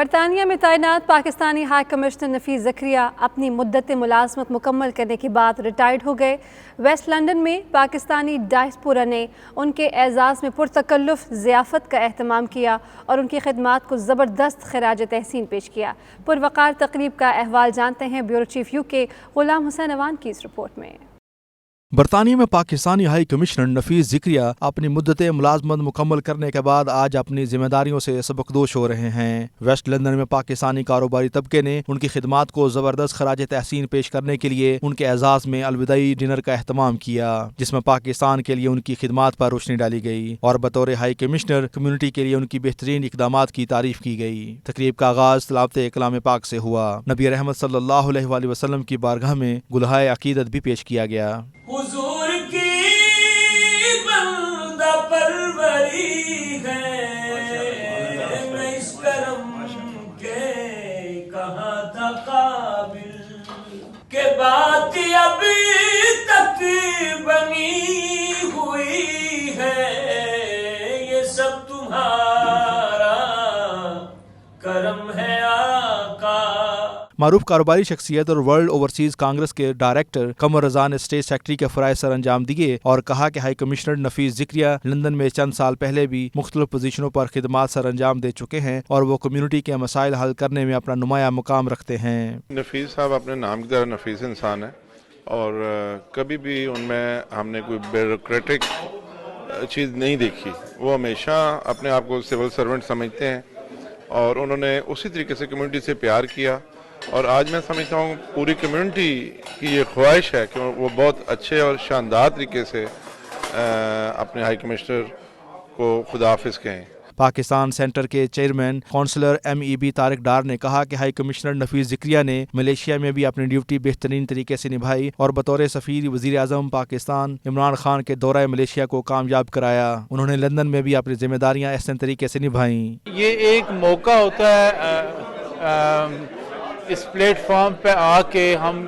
برطانیہ میں تعینات پاکستانی ہائی کمشنر نفیس زکریا اپنی مدت ملازمت مکمل کرنے کے بعد ریٹائرڈ ہو گئے۔ ویسٹ لندن میں پاکستانی ڈائسپورا نے ان کے اعزاز میں پرتکلف ضیافت کا اہتمام کیا اور ان کی خدمات کو زبردست خراج تحسین پیش کیا۔ پروقار تقریب کا احوال جانتے ہیں بیورو چیف UK غلام حسین اوان کی اس رپورٹ میں۔ برطانیہ میں پاکستانی ہائی کمشنر نفیس زکریا اپنی مدت ملازمت مکمل کرنے کے بعد آج اپنی ذمہ داریوں سے سبکدوش ہو رہے ہیں۔ ویسٹ لندن میں پاکستانی کاروباری طبقے نے ان کی خدمات کو زبردست خراج تحسین پیش کرنے کے لیے ان کے اعزاز میں الوداعی ڈنر کا اہتمام کیا، جس میں پاکستان کے لیے ان کی خدمات پر روشنی ڈالی گئی اور بطور ہائی کمشنر کمیونٹی کے لیے ان کی بہترین اقدامات کی تعریف کی گئی۔ تقریب کا آغاز تلاوت کلام پاک سے ہوا۔ نبی رحمت صلی اللہ علیہ وآلہ وسلم کی بارگاہ میں گلہائے عقیدت بھی پیش کیا گیا۔ حضور کی بندہ پروری ہے، میں اس کرم کے کہاں تھا قابل، کہ بات ابھی تک بنی ہوئی ہے، یہ سب تمہارا کرم ہے آقا۔ معروف کاروباری شخصیت اور ورلڈ اوورسیز کانگریس کے ڈائریکٹر قمر رضا نے اسٹیٹ سیکرٹری کے فرائض سر انجام دیے اور کہا کہ ہائی کمشنر نفیس زکریا لندن میں چند سال پہلے بھی مختلف پوزیشنوں پر خدمات سر انجام دے چکے ہیں اور وہ کمیونٹی کے مسائل حل کرنے میں اپنا نمایاں مقام رکھتے ہیں۔ نفیس صاحب اپنے نام کی طرح نفیس انسان ہے اور کبھی بھی ان میں ہم نے کوئی بیوروکریٹک چیز نہیں دیکھی۔ وہ ہمیشہ اپنے آپ کو سول سرونٹ سمجھتے ہیں اور انہوں نے اسی طریقے سے کمیونٹی سے پیار کیا، اور آج میں سمجھتا ہوں پوری کمیونٹی کی یہ خواہش ہے کہ وہ بہت اچھے اور شاندار طریقے سے اپنے ہائی کمشنر کو خدا حافظ کہیں۔ پاکستان سینٹر کے chairman councillor MEB Tariq Dar نے کہا کہ ہائی کمشنر نفیس زکریا نے ملیشیا میں بھی اپنی ڈیوٹی بہترین طریقے سے نبھائی اور بطور سفیر وزیر اعظم پاکستان عمران خان کے دورہ ملیشیا کو کامیاب کرایا۔ انہوں نے لندن میں بھی اپنی ذمہ داریاں احسن طریقے سے نبھائیں۔ یہ ایک موقع ہوتا ہے اس پلیٹ فارم پہ آ کے ہم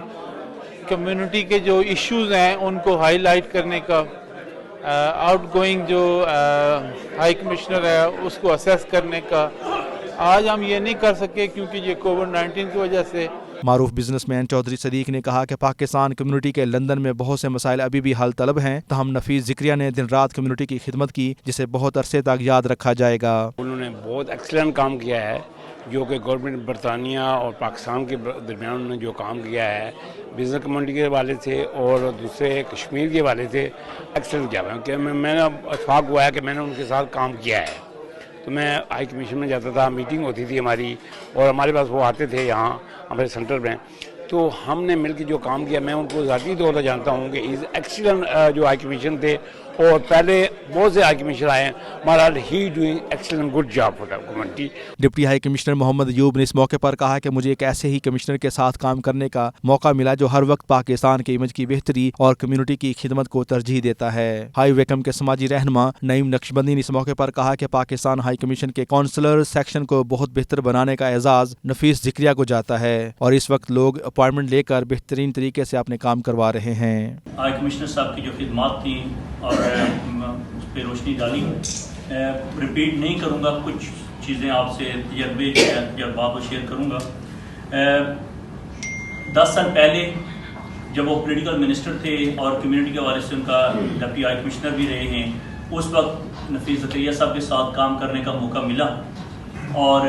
کمیونٹی کے جو ایشوز ہیں ان کو ہائی لائٹ کرنے کا، آؤٹ گوئنگ جو ہائی کمشنر ہے اس کو اسیس کرنے کا۔ آج ہم یہ نہیں کر سکے کیونکہ یہ کووڈ-19 کی وجہ سے۔ معروف بزنس مین چودھری صدیق نے کہا کہ پاکستان کمیونٹی کے لندن میں بہت سے مسائل ابھی بھی حل طلب ہیں، تاہم نفیس زکریا نے دن رات کمیونٹی کی خدمت کی جسے بہت عرصے تک یاد رکھا جائے گا۔ انہوں نے بہت ایکسلنٹ کام کیا ہے، جو کہ گورنمنٹ برطانیہ اور پاکستان کے درمیان انہوں نے جو کام کیا ہے بزنس کمیونٹی کے حوالے سے اور دوسرے کشمیر کے حوالے سے ایکسلنٹ کیا ہے۔ کہ میں نے اتفاق ہوا ہے کہ میں نے ان کے ساتھ کام کیا ہے، تو میں ہائی کمیشن میں جاتا تھا، میٹنگ ہوتی تھی ہماری اور ہمارے پاس وہ آتے تھے یہاں ہمارے سینٹر میں، تو ہم نے مل کے جو کام کیا میں ان کو ذاتی طور پر جانتا ہوں کہ از ایکسلنٹ جو ہائی کمیشن تھے، اور پہلے بہت سے ہائی کمشنر آئے ہیں، بہرحال he doing excellent good job for the community. Deputy high commissioner Muhammad Ayub نے اس موقع پر کہا کہ مجھے ایک ایسے ہی کمشنر کے ساتھ کام کرنے کا موقع ملا جو ہر وقت پاکستان کے امیج کی بہتری اور کمیونٹی کی خدمت کو ترجیح دیتا ہے۔ ہائی ویکم کے سماجی رہنما نعیم نقشبندی نے اس موقع پر کہا کہ پاکستان ہائی کمیشن کے کونسلر سیکشن کو بہت بہتر بنانے کا اعزاز نفیس زکریا کو جاتا ہے اور اس وقت لوگ اپائنٹمنٹ لے کر بہترین طریقے سے اپنے کام کروا رہے ہیں۔ ہائی کمشنر صاحب کی جو خدمات تھیں اور اس پہ روشنی ڈالی، ریپیٹ نہیں کروں گا، کچھ چیزیں آپ سے تجربات شیئر کروں گا۔ 10 سال پہلے جب وہ پولیٹیکل منسٹر تھے اور کمیونٹی کے حوالے سے ان کا ڈپٹی ہائی کمشنر بھی رہے ہیں، اس وقت نفیس زکریا صاحب کے ساتھ کام کرنے کا موقع ملا اور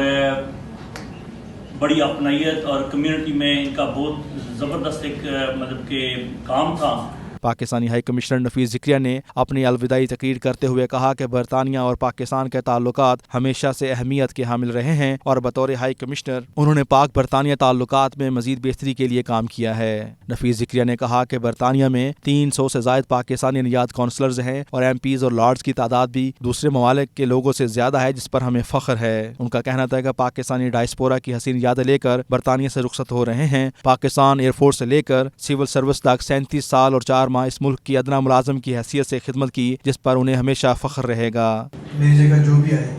بڑی اپنائیت اور کمیونٹی میں ان کا بہت زبردست ایک مطلب کہ کام تھا۔ پاکستانی ہائی کمشنر نفیس زکریا نے اپنی الوداعی تقریر کرتے ہوئے کہا کہ برطانیہ اور پاکستان کے تعلقات ہمیشہ سے اہمیت کے حامل رہے ہیں اور بطور ہائی کمشنر انہوں نے پاک برطانیہ تعلقات میں مزید بہتری کے لیے کام کیا ہے۔ نفیس زکریا نے کہا کہ برطانیہ میں 300 سے زائد پاکستانی نژاد کونسلرز ہیں اور MPs اور لارڈز کی تعداد بھی دوسرے ممالک کے لوگوں سے زیادہ ہے، جس پر ہمیں فخر ہے۔ ان کا کہنا تھا کہ پاکستانی ڈائسپورا کی حسین یادیں لے کر برطانیہ سے رخصت ہو رہے ہیں۔ پاکستان ایئر فورس سے لے کر سول سروس تک 37 سال اور 4 ماہ اس ملک کی ادنا ملازم کی حیثیت سے خدمت کی، جس پر انہیں ہمیشہ فخر رہے گا۔ میری جگہ جو بھی آئے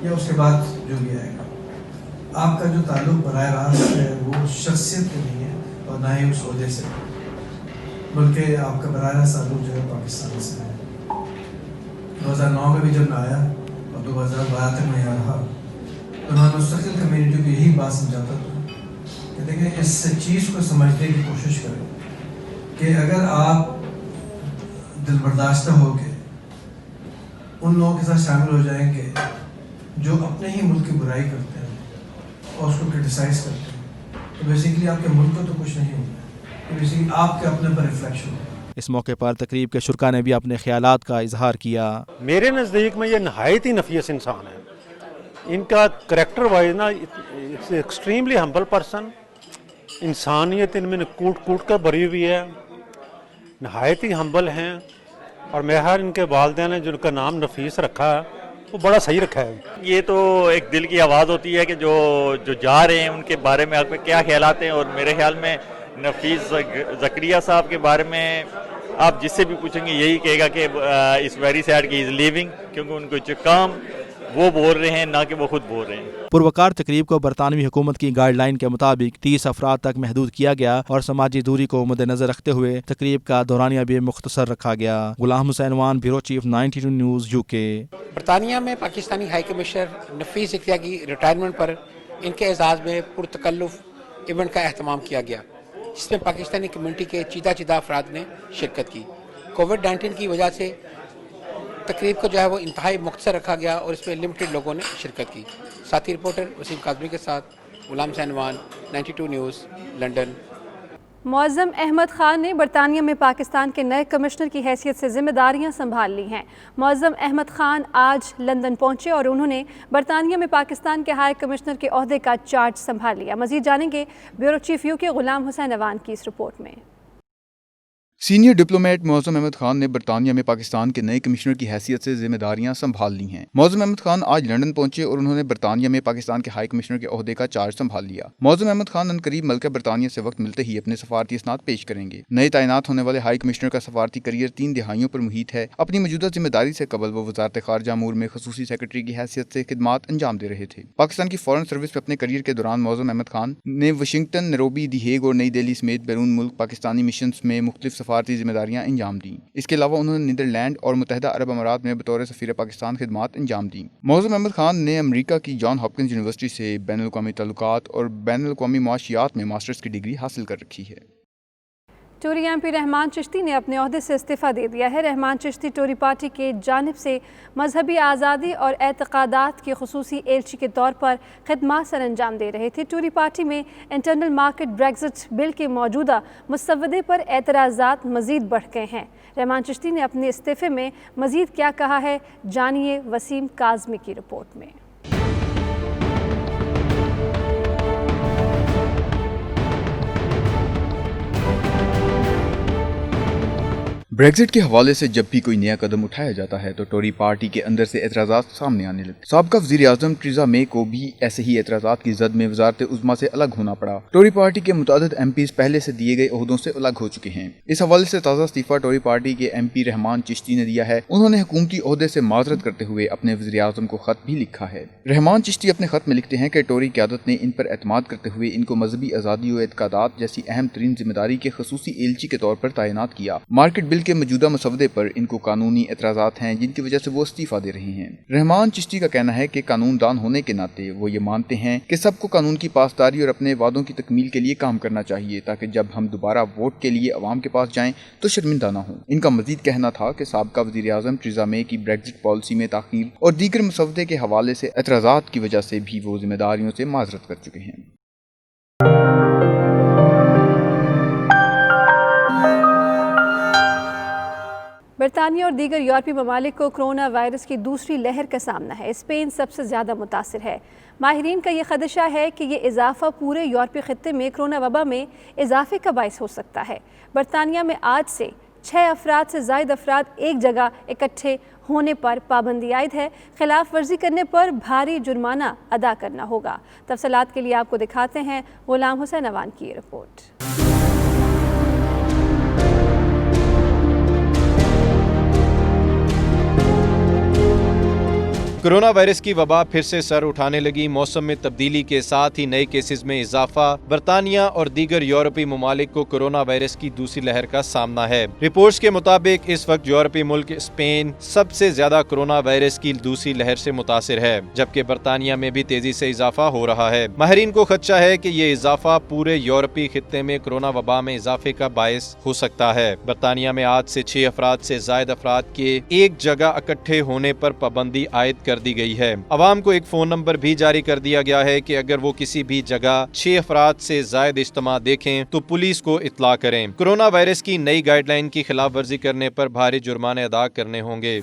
یا اس کے بعد جو بھی آئے گا، آپ کا جو تعلق براہ راست ہے وہ شخصیت سے نہیں ہے اور نہ ہی اس عہدے سے، بلکہ آپ کا براہ راست تعلق جو ہے پاکستان سے ہے۔ 2009 میں بھی جب میں آیا اور 2012 تک میں یہاں رہا तो मैं मुस्तकिल कम्युनिटी को यही बात समझाता था कि देखें, इस चीज़ को समझने की कोशिश करें कि अगर आप दिल बर्दाश्त होके उन लोगों के साथ शामिल हो जाएंगे जो अपने ही मुल्क की बुराई करते हैं और उसको क्रिटिसाइज करते हैं, तो बेसिकली आपके मुल्क को तो कुछ नहीं होगा, तो बेसिकली आपके अपने पर रिफ्लेक्शन होगा। इस मौके पर तकरीब के शुरा ने भी अपने ख्यालात का इजहार किया। मेरे नज़दीक में ये नहायत ही नफीस इंसान है। इनका करेक्टर वाइज ना एक्सट्रीमली हम्बल पर्सन, इंसानियत इनमें कूट कूट कर भरी हुई है, नहायत ही हम्बल हैं। और मेहर इनके वालिदैन ने जिनका नाम नफीस रखा है वो बड़ा सही रखा है। ये तो एक दिल की आवाज़ होती है कि जो जा रहे हैं उनके बारे में आपके क्या ख्यालात हैं। और मेरे ख्याल में नफीस ज़करिया साहब के बारे में आप जिससे भी पूछेंगे यही कहेगा कि इस वेरी सैड कि इज़ लिविंग, क्योंकि उनको जो काम वो बोल रहे हैं ना कि वो खुद बोल रहे हैं। पुरवकार तकरीब को बरतानवी हुकूमत की गाइडलाइन के मुताबिक 30 अफराद तक महदूद किया गया और समाजी दूरी को मद्देनजर रखते हुए तकरीब का दौरानिया भी मुख्तसर रखा गया। गुलाम हुसैन वान, ब्यूरो चीफ 92 न्यूज़ UK। बरतानिया में पाकिस्तानी हाई कमिश्नर नफीस ज़करिया की रिटायरमेंट पर इनके एजाज़ में पुरतकल्लुफ़ इवेंट का अहतमाम किया गया, जिसमें पाकिस्तानी कम्यूनिटी के चीदा अफराद ने शिरकत की। कोविड-19 की वजह से तकरीब को जो है वो इंतहाई मुख्तसर रखा गया और इसमें लिमिटेड लोगों ने शिरकत की। साथी रिपोर्टर वसीम काज़मी के साथ गुलाम हुसैन वान, 92 न्यूज़, लंदन। मुअज़्ज़म अहमद ख़ान ने बरतानिया में पाकिस्तान के नए कमिश्नर की हैसियत से ज़िम्मेदारियां संभाल ली हैं। मुअज़्ज़म अहमद ख़ान आज लंदन पहुंचे और उन्होंने बरतानिया में पाकिस्तान के हाई कमिश्नर के ओहदे का चार्ज संभाल लिया। मज़ीद जानेंगे bureau chief UK Ghulam Hussain Awan की इस रिपोर्ट में। सीनियर डिप्लोमेट मुअज़्ज़म अहमद खान ने बरतानिया में पाकिस्तान के नए कमिश्नर की हैसियत से जिम्मेदारियां संभाल ली हैं। मुअज़्ज़म अहमद खान आज लंदन पहुंचे और उन्होंने बरतानिया में पाकिस्तान के हाई कमिश्नर के ओहदे का चार्ज संभाल लिया। मुअज़्ज़म अहमद खान अनकरीब मल्का बरतानिया से वक्त मिलते ही अपने सफारती इसनाद पेश करेंगे। नए तैनात होने वाले हाई कमिश्नर का सफारती करियर 3 दिहाइयों पर मुहित है। अपनी मौजूदा जिम्मेदारी से कबल वो वज़ारत ख़ारजा अमूर में ख़ुसूसी सेक्रेटरी की हैसियत से खिदमात अंजाम दे रहे थे। पाकिस्तान की फॉरेन सर्विस में अपने करियर के दौरान मुअज़्ज़म अहमद खान ने वाशिंगटन, नैरोबी, दी हेग और नई दिल्ली समेत बैरून मुल्क पाकिस्तानी मिशंस में मुख्तलिफ सफारती जिम्मेदारियां अंजाम दी। इसके अलावा उन्होंने नीदरलैंड और मुत्तहिदा अरब अमारात में बतौर सफीर पाकिस्तान खिदमात अंजाम दी। मुअज़्ज़म अहमद खान ने अमेरिका की जॉन हॉपकिंस यूनिवर्सिटी से बैनुल अक़वामी ताल्लुकात और बैनुल अक़वामी मुआशियात में मास्टर्स की डिग्री हासिल कर रखी है। टोरी MP रहमान चिश्ती ने अपने ओहदे से इस्तीफ़ा दे दिया है। रहमान चिश्ती टोरी पार्टी के जानिब से मजहबी आज़ादी और एतक़ादात के ख़ुसूसी एलची के तौर पर खिदमात सर अंजाम दे रहे थे। टोरी पार्टी में इंटरनल मार्केट ब्रेक्जिट बिल के मौजूदा मुसव्वदे पर एतराज़ात मज़ीद बढ़ गए हैं। रहमान चिश्ती ने अपने इस्तीफ़े में मज़ीद क्या कहा है, जानिए वसीम काज़मी की रिपोर्ट में। ब्रेक्जिट के हवाले से जब भी कोई नया कदम उठाया जाता है तो टोरी पार्टी के अंदर से एतराज़ात सामने आने लगते। साबिक़ा वज़ीर आज़म टेरेसा मे को भी ऐसे ही एतराज़ात की जद में वज़ारत उज़्मा से अलग होना पड़ा। टोरी पार्टी के मुतादिद MPs पहले से दिए गए ओहदों से अलग हो चुके हैं। इस हवाले से ताज़ा इस्तीफ़ा टोरी पार्टी के MP रहमान चिश्ती ने दिया है। उन्होंने हुकूमती ओहदे से माजरत करते हुए अपने वज़ीर आज़म को खत भी लिखा है। रहमान चिश्ती अपने खत में लिखते हैं कि टोरी क़यादत ने इन पर एतमाद करते हुए इनको मजहबी आज़ादी और एतक़ादात जैसी अहम तरीन जिम्मेदारी के ख़ुसूसी एलची के तौर पर तैनात किया। मार्केट बिल के मौजूदा मसवदे पर इनको कानूनी एतराज़ात हैं जिनकी वजह से वो इस्तीफा दे रहे हैं। रहमान चिश्ती का कहना है कि कानूनदान होने के नाते वो ये मानते हैं कि सबको कानून की पासदारी और अपने वादों की तकमील के लिए काम करना चाहिए ताकि जब हम दोबारा वोट के लिए अवाम के पास जाएं तो शर्मिंदा ना हो। इनका मजीद कहना था कि साबिक़ा वज़ीर आज़म टेरेसा मे की ब्रेक्जिट पॉलिसी में ताख़ीर और दीगर मसवदे के हवाले से एतराज़ात की वजह से भी वो जिम्मेदारियों से माजरत कर चुके हैं। बरतानिया और दीगर यूरोपीय ममालिक को कोरोना वायरस की दूसरी लहर का सामना है। स्पेन सबसे ज़्यादा मुतासिर है। माहिरीन का ये खदशा है कि ये इजाफा पूरे यूरोपीय खित्ते में कोरोना वबा में इजाफे का बाइस हो सकता है। बरतानिया में आज से 6 अफराद से ज़ायद अफराद एक जगह इकट्ठे होने पर पाबंदी आयद है। खिलाफ वर्जी करने पर भारी जुर्माना अदा करना होगा। तफसीलात के लिए आपको दिखाते हैं गुलाम हुसैन अवान की रिपोर्ट। कोरोना वायरस की वबा फिर से सर उठाने लगी। मौसम में तब्दीली के साथ ही नए केसेस में इजाफा। बरतानिया और दीगर यूरोपीय ममालिक को कोरोना वायरस की दूसरी लहर का सामना है। रिपोर्ट्स के मुताबिक इस वक्त यूरोपीय मुल्क स्पेन सबसे ज्यादा कोरोना वायरस की दूसरी लहर से मुतासिर है, जबकि बरतानिया में भी तेजी से इजाफा हो रहा है। माहिरीन को खदशा है कि ये इजाफा पूरे यूरोपीय खित्ते में कोरोना वबा में इजाफे का बायस हो सकता है। बरतानिया में आज से 6 अफराद से जायद अफराद के एक जगह इकट्ठे होने पर पाबंदी आयद कर दी गई है। अवाम को एक फोन नंबर भी जारी कर दिया गया है कि अगर वो किसी भी जगह 6 अफराद से जायद इज्तिमा देखें तो पुलिस को इत्तला करें। कोरोना वायरस की नई गाइडलाइन की खिलाफ वर्जी करने पर भारी जुर्माने अदा करने होंगे।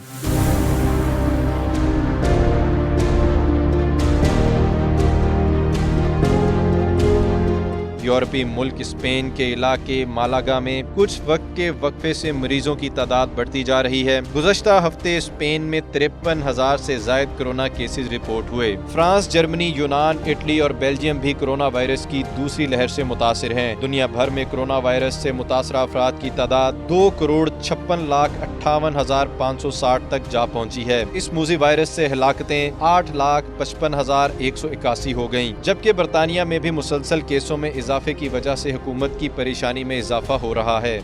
यूरोपीय मुल्क स्पेन के इलाके मालागा में कुछ वक्त के वक्फे से मरीजों की तादाद बढ़ती जा रही है। गुज़श्ता हफ्ते स्पेन में 53,000 से जायद कोरोना केसेस रिपोर्ट हुए। फ्रांस, जर्मनी, यूनान, इटली और बेल्जियम भी कोरोना वायरस की दूसरी लहर से मुतासिर हैं। दुनिया भर में कोरोना वायरस से मुतासरा अफराद की तादाद 2,56,58,560 तक जा पहुँची है। इस मूजी वायरस से हलाकतें 8,55,181 हो गयी, जबकि बरतानिया में भी मुसलसल केसों में इजाफे की वजह से हुकूमत की परेशानी में इजाफा हो रहा है।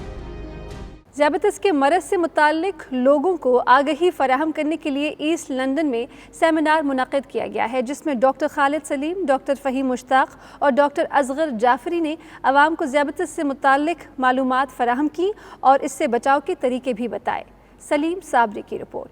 ज़ियाबतीस के मरज़ से मुताल्लिक लोगों को आगही फराहम करने के लिए ईस्ट लंदन में सेमिनार मुनक़िद किया गया है, जिसमें डॉक्टर खालिद सलीम, डॉक्टर फ़हीम मुश्ताक और डॉक्टर असगर जाफरी ने अवाम को ज़ियाबतीस से मुताल्लिक मालूमात फराहम की और इससे बचाव के तरीके भी बताए। सलीम साबरी की रिपोर्ट।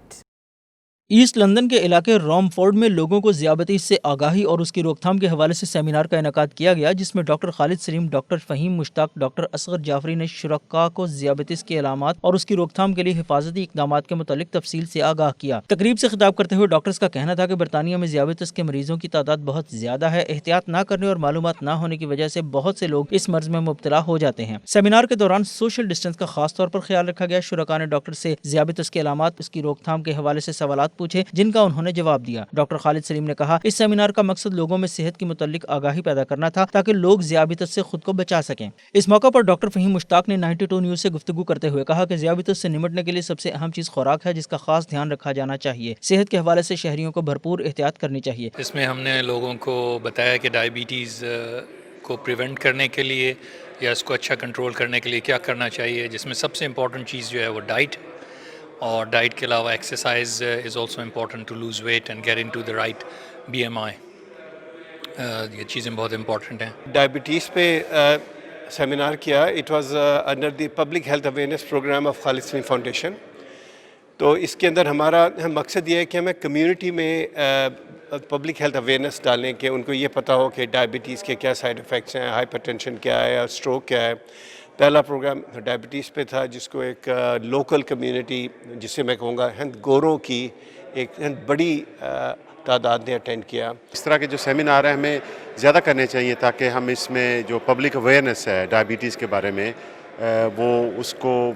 ईस्ट लंदन के इलाके रॉमफोर्ड में लोगों को ज़ियाबतीस से आगाही और उसकी रोकथाम के हवाले से सेमिनार का इनेकाद किया गया, जिसमें doctor Khalid Saleem, doctor Fahim Mushtaq, doctor Asghar Jafri ने शुरका को ज़ियाबतीस के अलामात और उसकी रोकथाम के लिए हिफाजती इक़दामात के मुतालिक तफसील से आगाह किया। तकरीब से खिताब करते हुए डॉक्टर्स का कहना था कि बरतानिया में ज़ियाबतीस के मरीजों की तादाद बहुत ज़्यादा है। एहतियात न करने और मालूमात न होने की वजह से बहुत से लोग इस मर्ज में मुब्तला हो जाते हैं। सेमिनार के दौरान सोशल डिस्टेंस का खास तौर पर ख्याल रखा गया। शुरका ने डॉक्टर से ज़ियाबतीस के अलामात, उसकी रोकथाम के हवाले से सवालात पूछे, जिनका उन्होंने जवाब दिया। डॉक्टर खालिद सलीम ने कहा, इस सेमिनार का मकसद लोगों में सेहत के मुतालिक आगाही पैदा करना था ताकि लोग ज़ियाबतीस से खुद को बचा सकें। इस मौका पर डॉक्टर फ़हीम मुश्ताक ने 92 न्यूज़ से गुफ्तगू करते हुए कहा कि ज़ियाबतीस से निमटने के लिए सबसे अहम चीज़ खुराक है, जिसका खास ध्यान रखा जाना चाहिए। सेहत के हवाले से शहरियों को भरपूर एहतियात करनी चाहिए। इसमें हमने लोगों को बताया कि डायबिटीज़ को प्रिवेंट करने के लिए या इसको अच्छा कंट्रोल करने के लिए क्या करना चाहिए, जिसमें सबसे इम्पॉर्टेंट चीज़ जो है वो डाइट, और डाइट के अलावा exercise is also important to lose weight and get into the right BMI। ये चीज़ें बहुत इम्पॉर्टेंट हैं। डायबिटीज़ पे सेमिनार किया। It was under the public health awareness programme of Khalid Saleem foundation. तो इसके अंदर हमारा मकसद ये है कि हमें कम्युनिटी में पब्लिक हेल्थ अवेयरनेस डालें कि उनको ये पता हो कि डायबिटीज़ के क्या साइड इफ़ेक्ट्स हैं, हाइपरटेंशन क्या है और स्ट्रोक क्या है। पहला प्रोग्राम डायबिटीज़ पे था, जिसको एक लोकल कम्युनिटी, जिसे मैं कहूँगा हिंद गोरों की एक बड़ी तादाद ने अटेंड किया। इस तरह के जो सेमिनार हैं हमें ज़्यादा करने चाहिए ताकि हम इसमें जो पब्लिक अवेयरनेस है डायबिटीज़ के बारे में वो उसको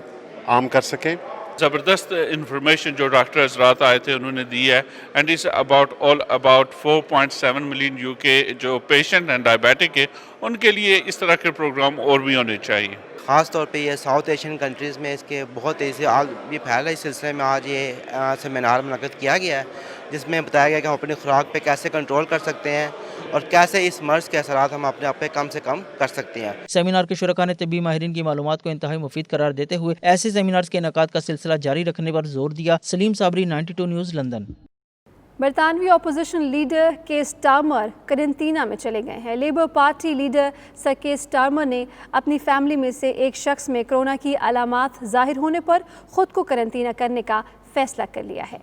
आम कर सकें। ज़बरदस्त इंफॉर्मेशन जो डॉक्टर हज़रात आए थे उन्होंने दी है, एंड इस ऑल अबाउट 4.7 मिलियन UK जो पेशेंट हैं डायबिटिक के, उनके लिए इस तरह के प्रोग्राम और भी होने चाहिए। ख़ास तौर पे ये साउथ एशियन कंट्रीज़ में इसके बहुत तेज़ी से आज ये फैल है। इस सिलसिले में आज ये सेमिनार मुनक़िद किया गया है, जिसमें बताया गया कि हम अपनी खुराक पे कैसे कंट्रोल कर सकते हैं और कैसे इस मर्ज़ के असरात हम अपने आप पे कम से कम कर सकते हैं। सेमिनार के शुरका ने तिब्बी माहिरीन की मालूमात को इंतहाई मुफीद करार देते हुए ऐसे सेमिनार्स के इनेकाद का सिलसिला जारी रखने पर जोर दिया। Saleem Sabri, 92 news, London. बरतानवी अपोजिशन लीडर केर स्टारमर करंतना में चले गए हैं। Labour party leader sir Keir Starmer ने अपनी फैमिली में से एक शख्स में कोरोना की अलामात ज़ाहिर होने पर ख़ुद को करंतना करने का फ़ैसला कर लिया है।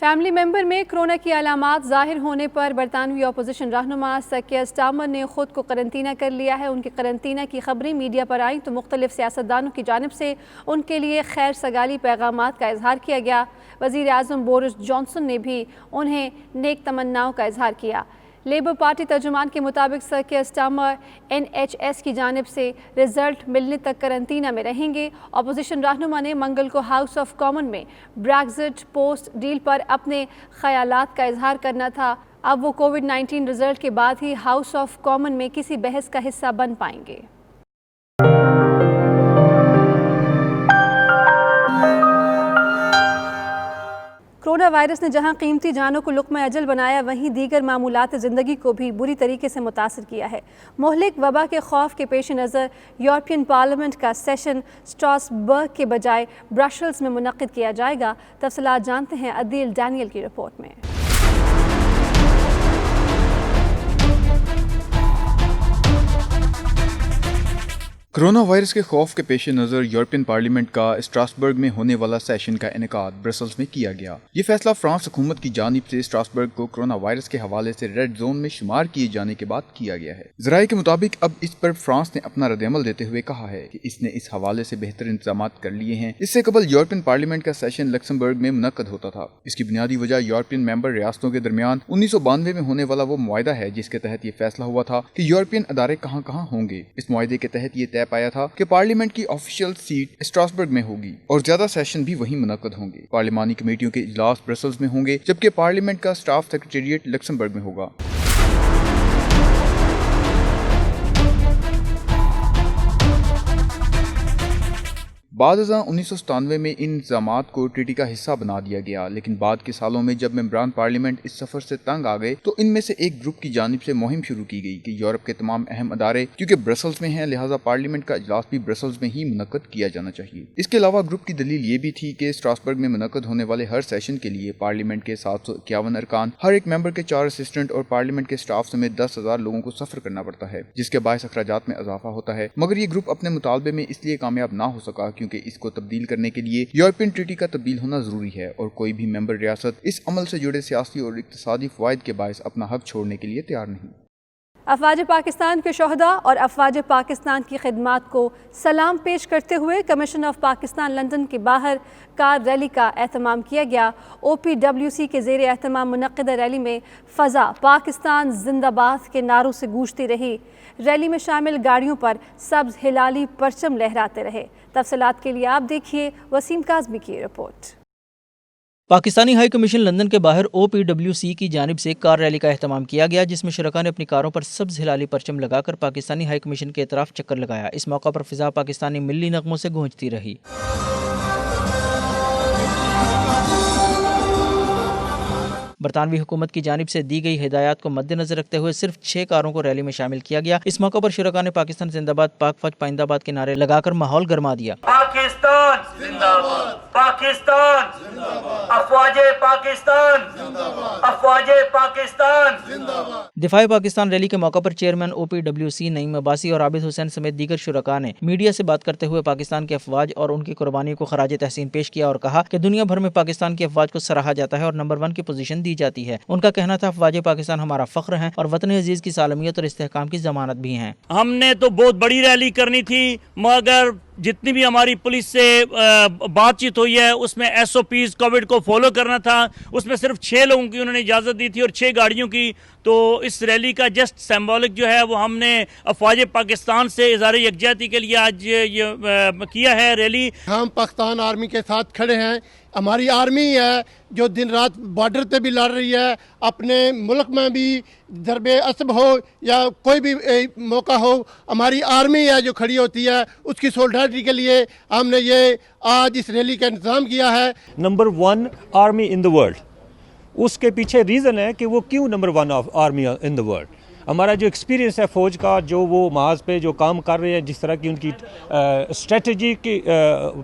फैमिली मेंबर में कोरोना की अलामात ज़ाहिर होने पर बरतानवी अपोजिशन रहनुमा सर केर स्टारमर ने ख़ुद को करंतना कर लिया है। उनकी करंतना की खबरें मीडिया पर आईं तो मुख्तलिफ सियासतदानों की जानिब से उनके लिए खैर सगाली पैगामात का इजहार किया गया। वज़ीर आज़म बोरिस जॉनसन ने भी उन्हें नेक तमन्नाओं का इजहार किया। लेबर पार्टी तर्जुमान के मुताबिक सर केर स्टारमर NHS की जानिब से रिज़ल्ट मिलने तक करंतना में रहेंगे। अपोजिशन रहनुमा ने मंगल को हाउस ऑफ कॉमन में ब्रेक्जिट पोस्ट डील पर अपने ख्यालात का इजहार करना था। अब वो कोविड-19 रिजल्ट के बाद ही हाउस ऑफ कॉमन में किसी बहस का हिस्सा बन पाएंगे। کورونا وائرس نے جہاں قیمتی جانوں کو لقمہ اجل بنایا وہیں دیگر معمولات زندگی کو بھی بری طریقے سے متاثر کیا ہے۔ مہلک وبا کے خوف کے پیش نظر یورپین پارلیمنٹ کا سیشن اسٹراسبرگ کے بجائے برسلز میں منعقد کیا جائے گا۔ تفصیلات جانتے ہیں عدیل ڈینیل کی رپورٹ میں۔ کرونا وائرس کے خوف کے پیش نظر یورپین پارلیمنٹ کا اسٹراسبرگ میں ہونے والا سیشن کا انعقاد برسلز میں کیا گیا۔ یہ فیصلہ فرانس حکومت کی جانب سے اسٹراسبرگ کو کرونا وائرس کے حوالے سے ریڈ زون میں شمار کیے جانے کے بعد کیا گیا ہے۔ ذرائع کے مطابق اب اس پر فرانس نے اپنا رد عمل دیتے ہوئے کہا ہے کہ اس نے اس حوالے سے بہتر انتظامات کر لیے ہیں۔ اس سے قبل یورپین پارلیمنٹ کا سیشن لکسمبرگ میں منعقد ہوتا تھا۔ اس کی بنیادی وجہ یورپین ممبر ریاستوں کے درمیان 1992 میں ہونے والا وہ معاہدہ ہے جس کے تحت یہ فیصلہ ہوا تھا کہ یورپین ادارے کہاں کہاں ہوں گے۔ اس معاہدے کے تحت یہ طے پایا تھا کہ پارلیمنٹ کی آفیشیل سیٹ اسٹراسبرگ میں ہوگی اور زیادہ سیشن بھی وہیں منعقد ہوں گے۔ پارلیمانی کمیٹیوں کے اجلاس برسلز میں ہوں گے جبکہ پارلیمنٹ کا اسٹاف سیکریٹریٹ لکسمبرگ میں ہوگا۔ بعد ازاں 1997 میں ان انتظامات کو ٹریٹی کا حصہ بنا دیا گیا، لیکن بعد کے سالوں میں جب ممبران پارلیمنٹ اس سفر سے تنگ آ گئے تو ان میں سے ایک گروپ کی جانب سے مہم شروع کی گئی کہ یورپ کے تمام اہم ادارے کیونکہ برسلز میں ہیں لہٰذا پارلیمنٹ کا اجلاس بھی برسلز میں ہی منعقد کیا جانا چاہیے۔ اس کے علاوہ گروپ کی دلیل یہ بھی تھی کہ اسٹراسبرگ میں منعقد ہونے والے ہر سیشن کے لیے پارلیمنٹ کے 751 ارکان، ہر ایک ممبر کے 4 اسسٹنٹ اور پارلیمنٹ کے اسٹاف سمیت 10,000 لوگوں کو سفر کرنا پڑتا ہے، جس کے باعث اخراجات میں اضافہ ہوتا ہے۔ مگر یہ گروپ اپنے مطالبے میں اس لیے کامیاب نہ ہو سکا کیونکہ اس کو تبدیل کرنے کے لیے یورپین ٹریٹی کا تبدیل ہونا ضروری ہے اور کوئی بھی ممبر ریاست اس عمل سے جڑے سیاسی اور اقتصادی فوائد کے باعث اپنا حق چھوڑنے کے لیے تیار نہیں۔ افواج پاکستان کے شہداء اور افواج پاکستان کی خدمات کو سلام پیش کرتے ہوئے کمیشن آف پاکستان لندن کے باہر کار ریلی کا اہتمام کیا گیا۔ OPWC کے زیر اہتمام منعقدہ ریلی میں فضا پاکستان زندہ باد کے نعروں سے گونجتی رہی۔ ریلی میں شامل گاڑیوں پر سبز ہلالی پرچم لہراتے رہے۔ تفصیلات کے لیے آپ دیکھیے وسیم کاظمی کی report. Pakistani high commission London کے باہر OPWC کی جانب سے کار ریلی کا اہتمام کیا گیا جس میں شرکاء نے اپنی کاروں پر سبز ہلالی پرچم لگا کر پاکستانی ہائی کمیشن کے اطراف چکر لگایا۔ اس موقع پر فضا پاکستانی ملی نغموں سے گونجتی رہی۔ برطانوی حکومت کی جانب سے دی گئی ہدایات کو مد نظر رکھتے ہوئے صرف 6 کاروں کو ریلی میں شامل کیا گیا۔ اس موقع پر شرکاء نے پاکستان زندہ باد، پاک فوج پائندہ باد کے نعرے لگا کر ماحول گرما دیا۔ پاکستان زندہ باد، پاکستان زندہ باد، افواج پاکستان زندہ باد، افواج پاکستان زندہ باد۔ دفاع پاکستان ریلی کے موقع پر چیئرمین OPWC نعیم عباسی اور عابد حسین سمیت دیگر شرکاء نے میڈیا سے بات کرتے ہوئے پاکستان کے افواج اور ان کی قربانیوں کو خراج تحسین پیش کیا اور کہا کہ دنیا بھر میں پاکستان کی افواج کو سراہا جاتا ہے اور نمبر 1 کی پوزیشن دی جاتی ہے۔ ان کا کہنا تھا افواج پاکستان ہمارا فخر ہیں اور وطن عزیز کی سالمیت اور استحکام کی ضمانت بھی ہیں۔ ہم نے تو بہت بڑی ریلی کرنی تھی مگر جتنی بھی ہماری پولیس سے بات چیت ہوئی ہے اس میں SOPs کووڈ کو فالو کرنا تھا، اس میں صرف 6 لوگوں کی انہوں نے اجازت دی تھی اور 6 گاڑیوں کی۔ تو اس ریلی کا جسٹ سمبولک جو ہے وہ ہم نے افواج پاکستان سے اظہار یکجہتی کے لیے آج یہ کیا ہے ریلی۔ ہم پاکستان آرمی کے ساتھ کھڑے ہیں، ہماری آرمی ہے جو دن رات بارڈر پہ بھی لڑ رہی ہے، اپنے ملک میں بھی ضرب اسب ہو یا کوئی بھی موقع ہو ہماری آرمی ہے جو کھڑی ہوتی ہے، اس کی سولڈرٹی کے لیے ہم نے یہ آج اس ریلی کا انتظام کیا ہے۔ Number 1 army in the world, اس کے پیچھے ریزن ہے کہ وہ کیوں number 1 army in the world. ہمارا جو ایکسپیرینس ہے فوج کا، جو وہ محاذ پہ جو کام کر رہے ہیں، جس طرح کی ان کی اسٹریٹجی کی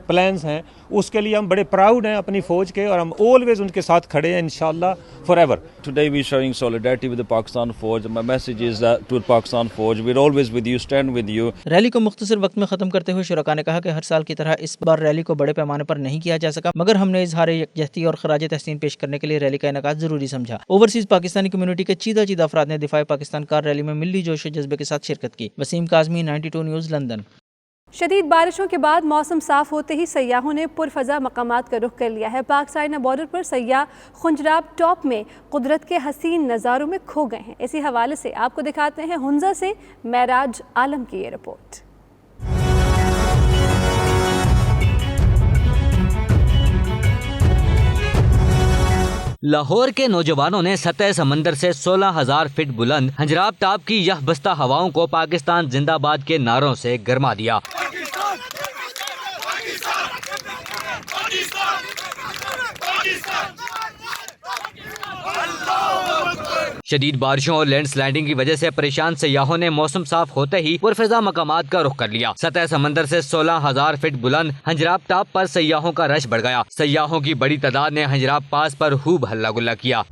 پلانز ہیں، اس کے لیے ہم بڑے پراؤڈ ہیں اپنی فوج کے اور ہم آلویز ان کے ساتھ کھڑے ہیں انشاءاللہ for ever. Today we are showing solidarity with the Pakistan Force. My message is that to the Pakistan Force, we're always with you, stand with you. Rally کو مختصر وقت میں ختم کرتے ہوئے شرکاء نے کہا کہ ہر سال کی طرح اس بار ریلی کو بڑے پیمانے پر نہیں کیا جا سکا مگر ہم نے اظہار یکجہتی اور خراج تحسین پیش کرنے کے لیے ریلی کا انعقاد ضروری سمجھا۔ اوورسیز پاکستانی کمیونٹی کے چیدہ افراد نے دفاع پاکستان کار ریلی میں ملی جوش و جذبے کے ساتھ شرکت کی۔ Waseem Kazmi, 92 news, London. شدید بارشوں کے بعد موسم صاف ہوتے ہی سیاحوں نے پرفضا مقامات کا رخ کر لیا ہے۔ پاک سائنا بارڈر پر سیاح خنجراب ٹاپ میں قدرت کے حسین نظاروں میں کھو گئے ہیں۔ اسی حوالے سے آپ کو دکھاتے ہیں ہنزا سے معراج عالم کی یہ رپورٹ۔ لاہور کے نوجوانوں نے سطح سمندر سے 16,000 فٹ بلند خنجراب ٹاپ کی یہ بستہ ہواؤں کو پاکستان زندہ باد کے نعروں سے گرما دیا۔ शदीद बारिशों और लैंड स्लाइडिंग की वजह से परेशान सयाहों ने मौसम साफ होते ही पुरफिजा मकामात का रुख कर लिया। सतह समंदर से 16,000 फीट बुलंद हंजराब टॉप पर सयाहों का रश बढ़ गया। सयाहों की बड़ी तादाद ने हंजराब पास पर खूब हल्ला गुल्ला किया।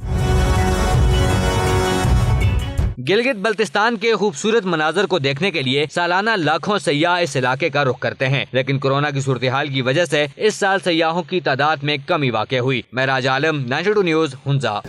गिलगित बल्तिस्तान के खूबसूरत मनाजर को देखने के लिए सालाना लाखों सयाह इस इलाके का रुख करते हैं, लेकिन कोरोना की सूरत हाल की वजह से इस साल सयाहों की तादाद में कमी वाक़ हुई। महराज आलम, 92 न्यूज़, हुंजा।